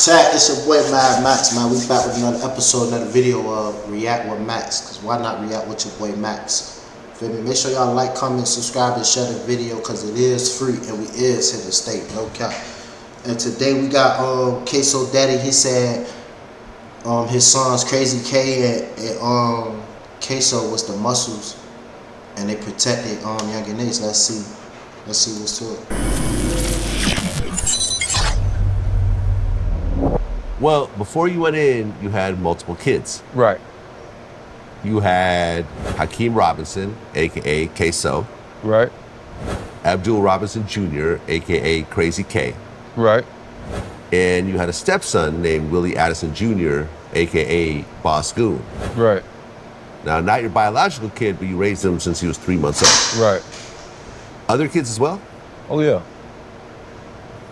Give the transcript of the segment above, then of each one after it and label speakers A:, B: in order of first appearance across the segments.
A: Chat, it's your boy Max, man. We back with another episode, another video of React with Max. Cause why not react with your boy Max? Feel me? Make sure y'all like, comment, subscribe, and share the video, cause it is free and we is here to stay, no cap. And today we got Ksoo Daddy. He said his sons Krazy K and Ksoo was the muscles, and they protected younger niggas. Let's see what's to it.
B: Well, before you went in, you had multiple kids.
C: Right.
B: You had Hakeem Robinson, a.k.a. Ksoo.
C: Right.
B: Abdul Robinson Jr., a.k.a. Krazy K.
C: Right.
B: And you had a stepson named Willie Addison Jr., a.k.a. Boss Goon.
C: Right.
B: Now, not your biological kid, but you raised him since he was 3 months old.
C: Right.
B: Other kids as well?
C: Oh, yeah.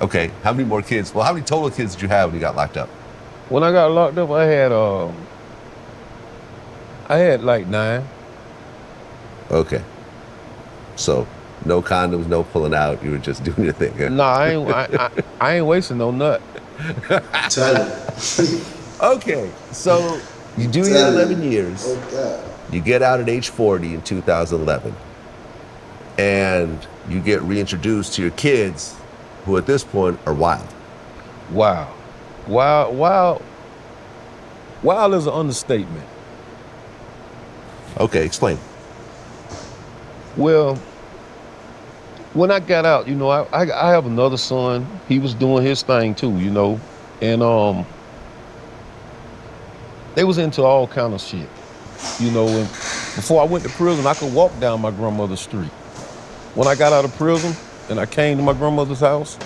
B: Okay, how many more kids? Well, how many total kids did you have when you got locked up?
C: When I got locked up, I had like 9.
B: Okay. So, no condoms, no pulling out. You were just doing your thing. Huh?
C: Nah, I ain't wasting no nut.
A: Tell him.
B: Okay, so you do your 11 years.
A: Oh, God.
B: You get out at age 40 in 2011. And you get reintroduced to your kids, who at this point are wild.
C: Wow. Wild is an understatement.
B: Okay, explain.
C: Well, when I got out, you know, I have another son. He was doing his thing too, you know, and they was into all kind of shit, you know. And before I went to prison, I could walk down my grandmother's street. When I got out of prison and I came to my grandmother's house,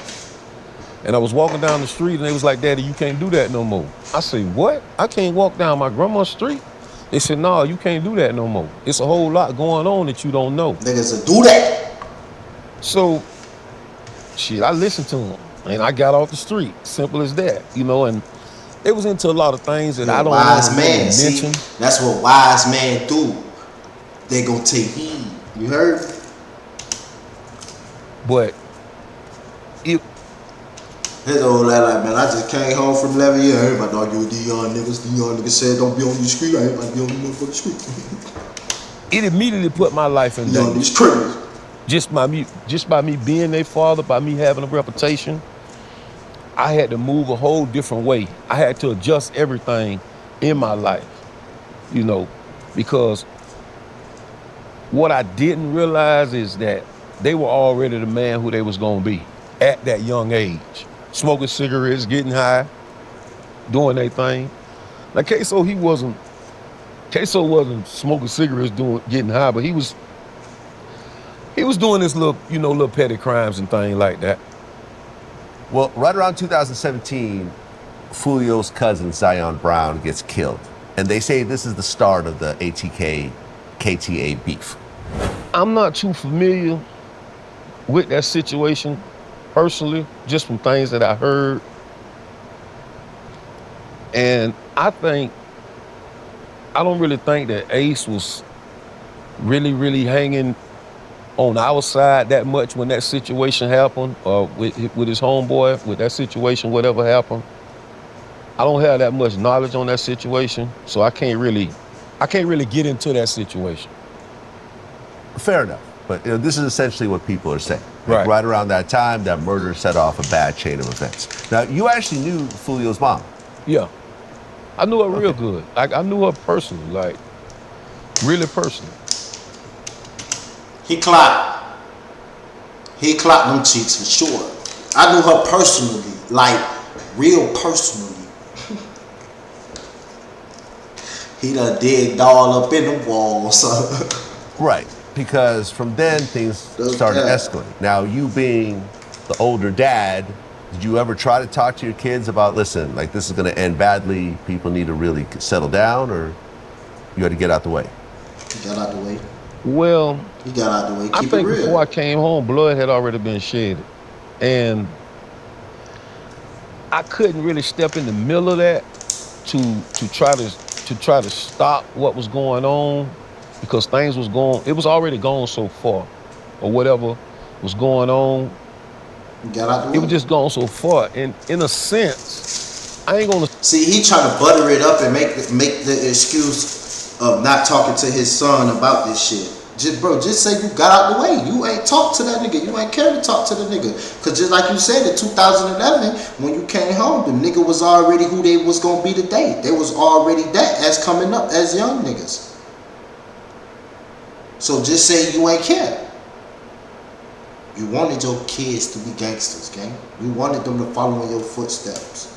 C: and I was walking down the street, and they was like, "Daddy, you can't do that no more." I said, "What? I can't walk down my grandma's street?" They said, "No, you can't do that no more. It's a whole lot going on that you don't know."
A: Niggas will do that.
C: So, shit, I listened to them, and I got off the street. Simple as that, you know. And they was into a lot of things that I don't
A: wise
C: want to
A: man.
C: mention.
A: See, that's what wise men do. They gonna take heed. You heard?
C: But it.
A: His old lad like, man, I just came home from 11 years. I heard about argue with these young niggas. These young niggas said don't be on the street. I ain't about to be on the motherfucking street.
C: It immediately put my life in
A: You
C: danger.
A: on these criminals.
C: Just by me being their father, by me having a reputation, I had to move a whole different way. I had to adjust everything in my life, you know, because what I didn't realize is that they were already the man who they was gonna be at that young age. Smoking cigarettes, getting high, doing their thing. Now Ksoo wasn't smoking cigarettes, getting high, but he was doing this little petty crimes and things like that.
B: Well, right around 2017, Fulio's cousin, Zion Brown, gets killed. And they say this is the start of the ATK, KTA beef.
C: I'm not too familiar with that situation personally, just from things that I heard. And I don't really think that Ace was really hanging on our side that much when that situation happened, or with his homeboy, with that situation, whatever happened. I don't have that much knowledge on that situation, so I can't really get into that situation.
B: Fair enough. But this is essentially what people are saying. Like, right around that time, that murder set off a bad chain of events. Now, you actually knew Fulio's mom.
C: Yeah. I knew her real good. Like, I knew her personally, like, really personally.
A: He clocked them cheeks for sure. I knew her personally, like real personally. He done digged all up in the walls.
B: Right, because from then things started escalating. Now, you being the older dad, did you ever try to talk to your kids about, listen, like this is gonna end badly, people need to really settle down, or you had to get out the way?
A: He got out the way.
C: Well,
A: he got out the way.
C: I think before I came home, blood had already been shed, and I couldn't really step in the middle of that to try to stop what was going on, because things was already gone so far, or whatever was going on.
A: You got out the way.
C: It was just gone so far, and in a sense, I ain't gonna.
A: See, he trying to butter it up and make the excuse of not talking to his son about this shit. Just say you got out the way. You ain't talk to that nigga. You ain't care to talk to the nigga. Cause just like you said in 2011, when you came home, the nigga was already who they was gonna be today. They was already that as coming up as young niggas. So just say you ain't care. You wanted your kids to be gangsters, gang. You wanted them to follow in your footsteps.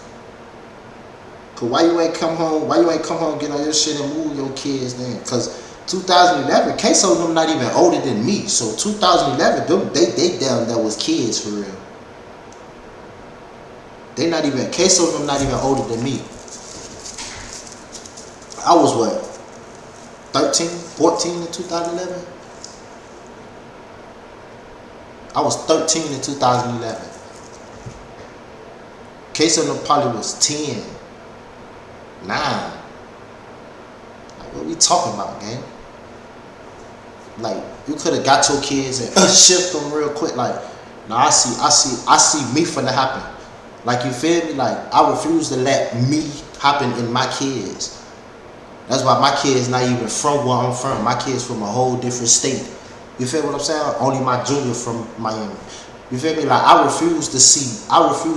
A: Cause why you ain't come home? Why you ain't come home, get on your shit and move your kids then? Cause 2011, Ksoo them not even older than me. So 2011, them they down there was kids for real. They not even Ksoo them not even older than me. I was what? 13, 14 in 2011. I was 13 in 2011. Ksoo them probably was 10, 9. Like, what we talking about, gang? Like, you could have got your kids and shift them real quick. Like, no, I see me finna happen. Like, you feel me? Like, I refuse to let me happen in my kids. That's why my kids not even from where I'm from. My kids from a whole different state. You feel what I'm saying? Only my junior from Miami. You feel me? Like, I refuse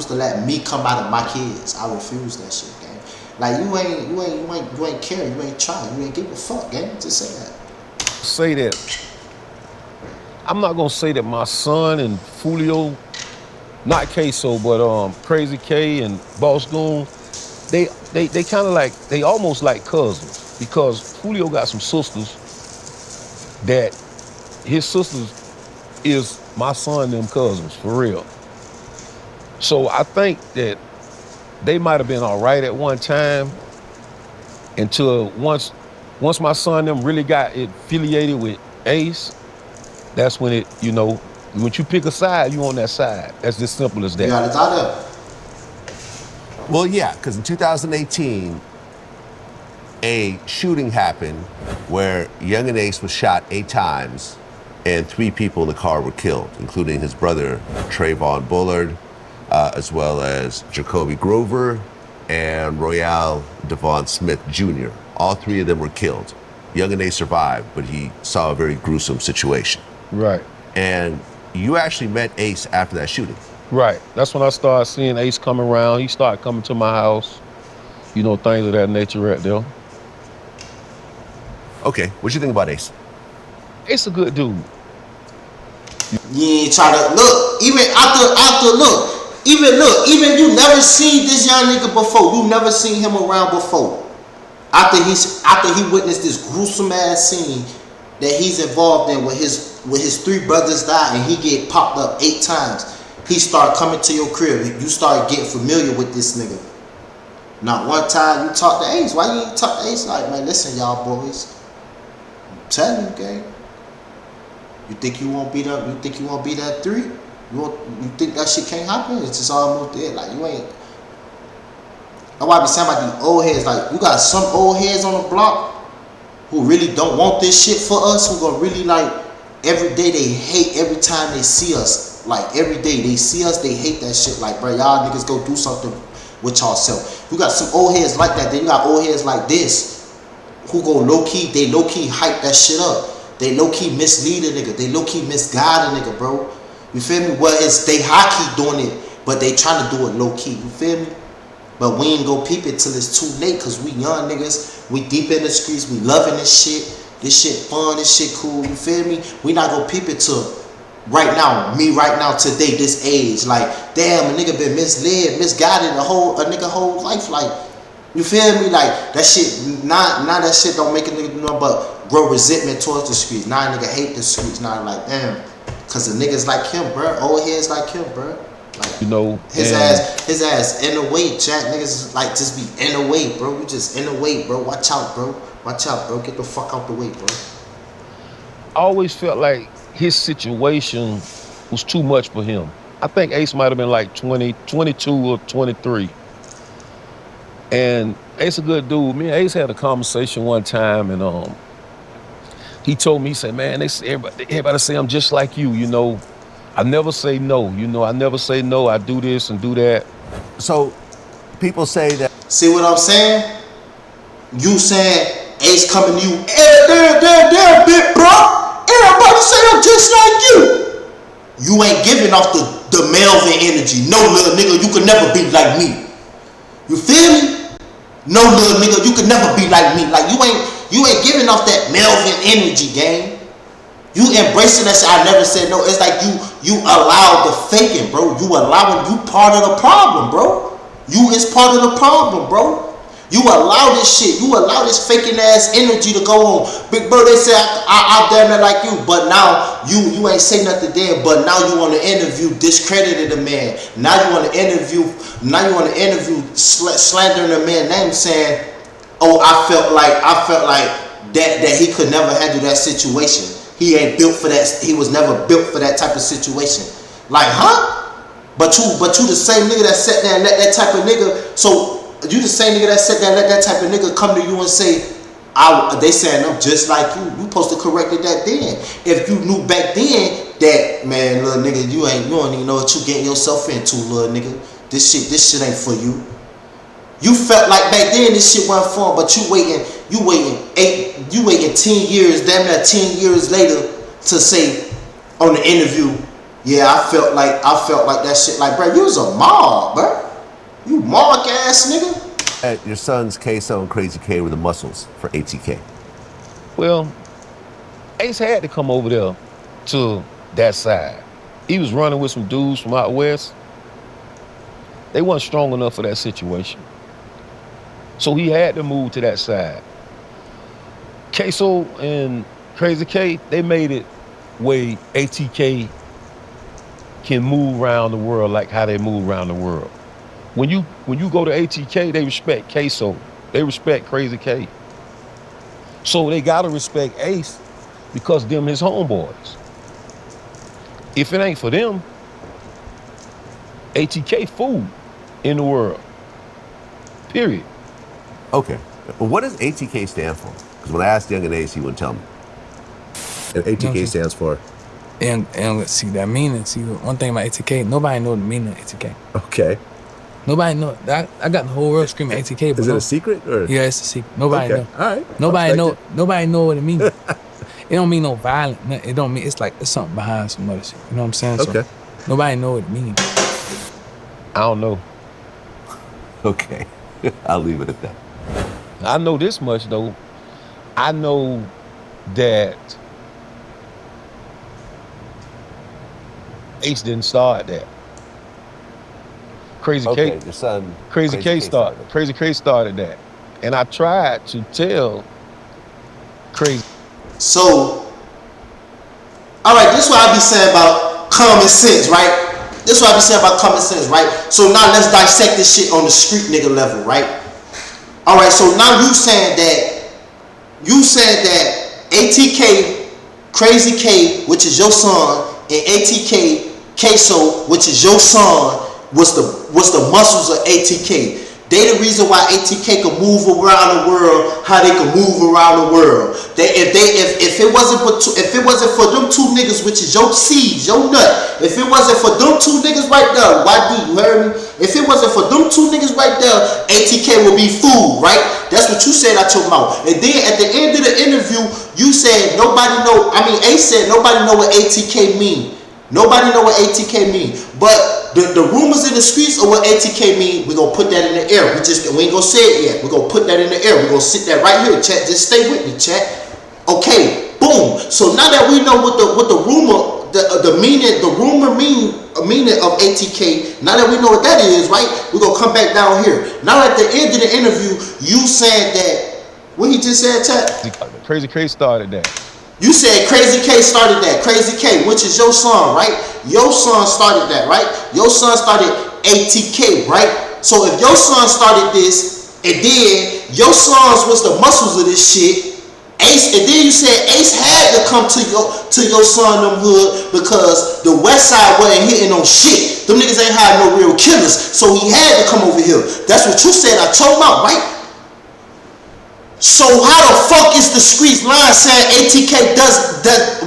A: to let me come out of my kids. I refuse that shit, gang. Like, you ain't care. You ain't try. You ain't give a fuck, gang. Just say that.
C: Say that. I'm not gonna say that my son and Fulio, not Ksoo, but Krazy K and Boss Goon, they kind of like, they almost like cousins, because Fulio got some sisters that his sisters is my son and them cousins, for real. So I think that they might have been all right at one time until once my son and them really got affiliated with Ace, that's when it, you know, when you pick a side, you on that side. That's just simple as that.
A: Yeah, it's out there.
B: Well, yeah, because in 2018, a shooting happened where Young and Ace was shot 8 times and 3 people in the car were killed, including his brother, Trayvon Bullard, as well as Jacoby Grover and Royale Devon Smith Jr. All 3 of them were killed. Young and Ace survived, but he saw a very gruesome situation.
C: Right.
B: And you actually met Ace after that shooting.
C: Right. That's when I started seeing Ace come around. He started coming to my house. You know, things of that nature right there.
B: Okay, what you think about Ace?
C: Ace a good dude.
A: You ain't try to look. Even you never seen this young nigga before. You never seen him around before. After he witnessed this gruesome ass scene that he's involved in with his 3 brothers died and he get popped up 8 times. He start coming to your crib. You start getting familiar with this nigga. Not one time you talk to Ace. Why you ain't talk to Ace? Like, man, listen, y'all boys. I'm telling you, gang. You think you won't be that? You think you won't be that 3? You think that shit can't happen? It's just almost there. Like, you ain't. That's why I be saying about these old heads. Like, you got some old heads on the block who really don't want this shit for us. Who gonna really, like, every day they hate every time they see us. Like, every day they see us, they hate that shit. Like, bro, y'all niggas go do something with y'all self. You got some old heads like that. Then you got old heads like this who go low-key. They low-key hype that shit up. They low-key mislead a nigga. They low-key misguide a nigga, bro. You feel me? Well, it's they high-key doing it, but they trying to do it low-key. You feel me? But we ain't go peep it till it's too late, because we young niggas. We deep in the streets. We loving this shit. This shit fun. This shit cool. You feel me? We not gonna peep it till right now. Me right now, today, this age. Like, damn, a nigga been misled, misguided a nigga whole life. Like, you feel me? Like, that shit, now that shit don't make a nigga do nothing but grow resentment towards the streets. Now a nigga hate the streets. Now like, damn, cause the niggas like him, bro. Old heads like him, bro. Like,
C: You know,
A: his ass in the way. Jack niggas like just be in the way, bro. You just in the way, bro. Watch out, bro. Watch out, bro. Get the fuck out the way, bro.
C: I always felt like his situation was too much for him. I think Ace might have been like 22 or 23. And Ace a good dude. Me and Ace had a conversation one time, and he told me, he said, man, everybody say I'm just like you, you know. I never say no, you know. I never say no. I do this and do that.
B: So people say that.
A: See what I'm saying? You saying Ace coming to you, damn, big bro. Everybody say I'm just like you. You ain't giving off the Melvin energy. No, little nigga, you could never be like me. You feel me? No, little nigga, you could never be like me. Like you ain't giving off that Melvin energy, gang. You embracing that shit. I never said no. It's like you allow the faking, bro. You part of the problem, bro. You is part of the problem, bro. You allow this shit. You allow this faking ass energy to go on. Big bro, they say I damn it like you, but now you ain't say nothing then. But now you want to interview discredited a man. Now you want to interview slandering a man name, saying, oh, I felt like that he could never handle that situation. He ain't built for that. He was never built for that type of situation. Like, huh? But you the same nigga that sat there and let that type of nigga. So you the same nigga that sat there and let that type of nigga come to you and say, they saying I'm just like you. You supposed to corrected that then. If you knew back then that, man, little nigga, you don't even know what you getting yourself into, little nigga. This shit ain't for you. You felt like back then this shit wasn't fun, but you waiting 10 years, damn near 10 years later to say on the interview, yeah, I felt like that shit. Like, bro, you was a mob, bro. You mark ass nigga.
B: Your sons Ksoo and Krazy K were the muscles for ATK.
C: Well, Ace had to come over there to that side. He was running with some dudes from out west. They weren't strong enough for that situation. So he had to move to that side. Ksoo and Krazy K, they made it where ATK can move around the world like how they move around the world. When you go to ATK, they respect Ksoo. They respect Krazy K. So they gotta respect Ace because them his homeboys. If it ain't for them, ATK fool in the world. Period.
B: Okay. But what does ATK stand for? Because when I asked Young and Ace, he wouldn't tell me. And ATK stands for?
D: And let's see that meaning. See, one thing about ATK, nobody know the meaning of ATK.
B: Okay.
D: Nobody know. I got the whole world screaming ATK. But
B: is it a secret? Or?
D: Yeah, it's a secret. Nobody know.
B: All right.
D: Nobody know what it means. It don't mean no violent. It don't mean. It's like it's something behind some other shit. You know what I'm saying?
B: Okay.
D: So, nobody know what it means.
C: I don't know.
B: Okay. I'll leave it at that.
C: I know this much though. I know that Ace didn't start that. Krazy K,
B: your son.
C: Krazy K started that, and I tried to tell Krazy.
A: So, all right, this is what I be saying about common sense, right? This is what I be saying about common sense, right? So now let's dissect this shit on the street nigga level, right? All right, so now you saying that ATK, Krazy K, which is your son, and ATK, Ksoo, which is your son, was the muscles of ATK. They the reason why ATK can move around the world, how they can move around the world. If it wasn't for them two niggas, which is your seeds, your nut. If it wasn't for them two niggas right there, YD, you heard me? If it wasn't for them two niggas right there, ATK would be fooled, right? That's what you said out your mouth. And then at the end of the interview, you said Ace said nobody know what ATK mean. Nobody know what ATK mean. But the rumors in the streets of what ATK mean, we're gonna put that in the air. We ain't gonna say it yet. We're gonna put that in the air. We're gonna sit there right here, chat. Just stay with me, chat. Okay, boom. So now that we know what the rumor, the meaning of ATK, now that we know what that is, right? We're gonna come back down here. Now at the end of the interview, you said that what he just said, chat?
C: Krazy K started that.
A: You said Krazy K started that. Krazy K, which is your son, right? Your son started that, right? Your son started ATK, right? So if your son started this, and then your sons was the muscles of this shit, Ace, and then you said Ace had to come to your son them hood because the west side wasn't hitting on shit. Them niggas ain't had no real killers. So he had to come over here. That's what you said out your mouth, right? So how the fuck is the streets line saying ATK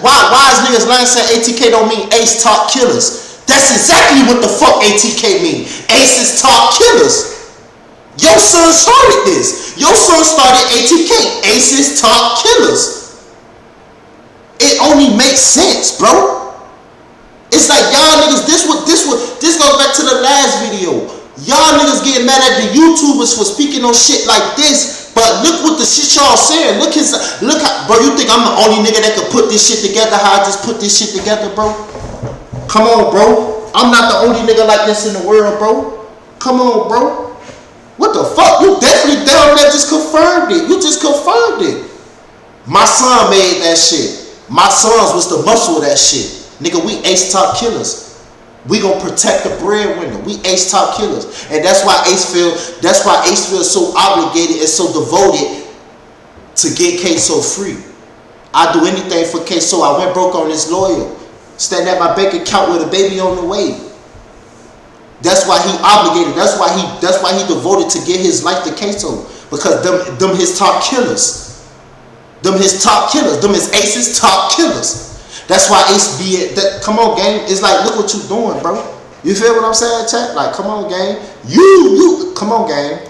A: why is niggas line saying ATK don't mean Ace top killers? That's exactly what the fuck ATK mean. Ace is top killers. son started this. Your son started ATK, Ace's Top Killers. It only makes sense, bro. It's like y'all niggas, this goes back to the last video. Y'all niggas getting mad at the YouTubers for speaking on shit like this, but look what the shit y'all saying. Look how, bro, you think I'm the only nigga that can put this shit together how I just put this shit together, bro? Come on, bro. I'm not the only nigga like this in the world, bro. Come on, bro. What the fuck? You definitely down there just confirmed it. You just confirmed it. My son made that shit. My sons was the muscle of that shit. Nigga, we Ace Top Killers. We gonna protect the breadwinner. We Ace Top Killers. And that's why Ace feels so obligated and so devoted to get Ksoo free. I do anything for Ksoo. I went broke on this lawyer. Standing at my bank account with a baby on the way. That's why he obligated. That's why he devoted to get his life to Ksoo. Because them his top killers. Them his top killers. Them his Ace's top killers. That's why Ace be it. Come on, gang. It's like, look what you doing, bro. You feel what I'm saying, chat? Like, come on, gang. You come on, gang.